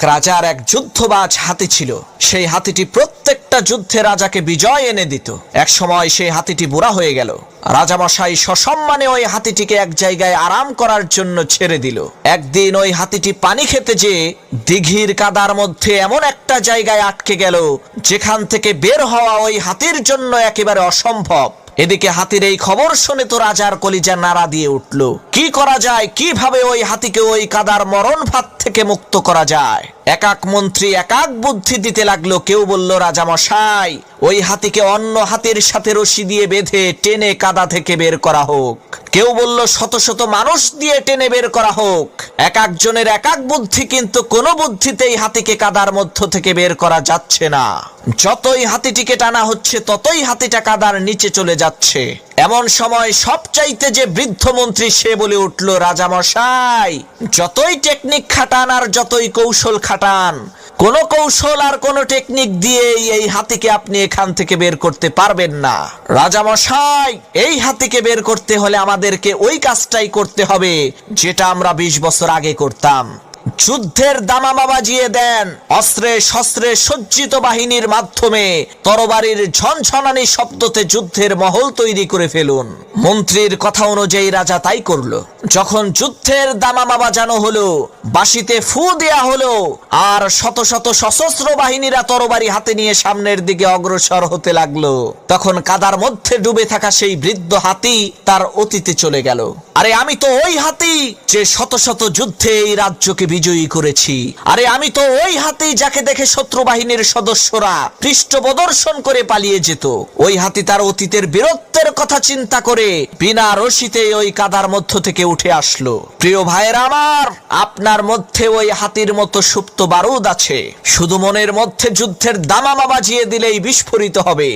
এক রাজার এক যুদ্ধবাজ হাতি ছিল। সেই হাতিটি প্রত্যেকটা যুদ্ধে রাজাকে বিজয় এনে দিত। এক সময় সেই হাতিটি বুড়া হয়ে গেল। রাজামশাই সসম্মানে ওই হাতিটিকে এক জায়গায় আরাম করার জন্য ছেড়ে দিল। একদিন ওই হাতিটি পানি খেতে যেয়ে দিঘির কাদার মধ্যে এমন একটা জায়গায় আটকে গেল যেখান থেকে বের হওয়া ওই হাতির জন্য একেবারে অসম্ভব। এদিকে হাতির এই খবর শুনে তো রাজার কলিজা নাড়া দিয়ে উঠল। কি করা যায়, কিভাবে ওই হাতিকে ওই কাদার মরণ ফাঁদ থেকে মুক্ত করা যায়? এক এক মন্ত্রী এক এক বুদ্ধি দিতে লাগলো। কেউ বলল, রাজামশাই, ওই হাতিকে অন্য হাতির সাথে রশি দিয়ে বেঁধে টেনে কাদা থেকে বের করা হোক। কেউ বলল, শত শত মানুষ দিয়ে টেনে বের করা হোক। এক একজনের এক এক বুদ্ধি, কিন্তু কোনো বুদ্ধিতেই হাতিকে কাদার মধ্য থেকে বের করা যাচ্ছে না। যতই হাতিটিকে টানা হচ্ছে ততই হাতিটা কাদার নিচে চলে যাচ্ছে। এমন সময় সবচাইতে যে বৃদ্ধ মন্ত্রী সে বলে উঠল, রাজামশাই, যতই টেকনিক খাটান আর যতই কৌশল খাটান, কোন কৌশল আর কোন টেকনিক দিয়ে এই হাতিকে আপনি এখান থেকে বের করতে পারবেন না। রাজামশাই, এই হাতিকে বের করতে হলে আমাদেরকে ওই কাজটাই করতে হবে যেটা আমরা 20 বছর আগে করতাম। যুদ্ধের দামামা বাজিয়ে দেন, অস্ত্রে শস্ত্রে সজ্জিত বাহিনীর মাধ্যমে তরবারির ঝনঝনানি শব্দতে যুদ্ধের মহল তৈরি করে ফেলুন। মন্ত্রীর কথা অনুযায়ী রাজা তাই করলো। যখন যুদ্ধের দামামা বাজানো হলো, বাঁশিতে ফু দেয়া হলো, আর শত শত সশস্ত্র বাহিনীরা তরবারি হাতে নিয়ে সামনের দিকে অগ্রসর হতে লাগলো, তখন কাদার মধ্যে ডুবে থাকা সেই বৃদ্ধ হাতি তার অতীতে চলে গেল। আরে আমি তো ওই হাতি যে শত শত যুদ্ধে এই রাজ্যকে বিজয়ী করেছি। আরে আমি তো ওই হাতি যাকে দেখে শত্রু বাহিনীর সদস্যরা পৃষ্ঠ প্রদর্শন করে পালিয়ে যেত। ওই হাতি তার অতীতের বীরত্বের কথা চিন্তা করে বিনা রশিতে ওই কাদার মধ্য থেকে উঠে আসলো। প্রিয় ভাইয়েরা আমার, আপনার মধ্যে ওই হাতির মতো সুপ্ত বারুদ আছে। শুধু মনের মধ্যে যুদ্ধের দামামা বাজিয়ে দিলেই বিস্ফোরিত হবে।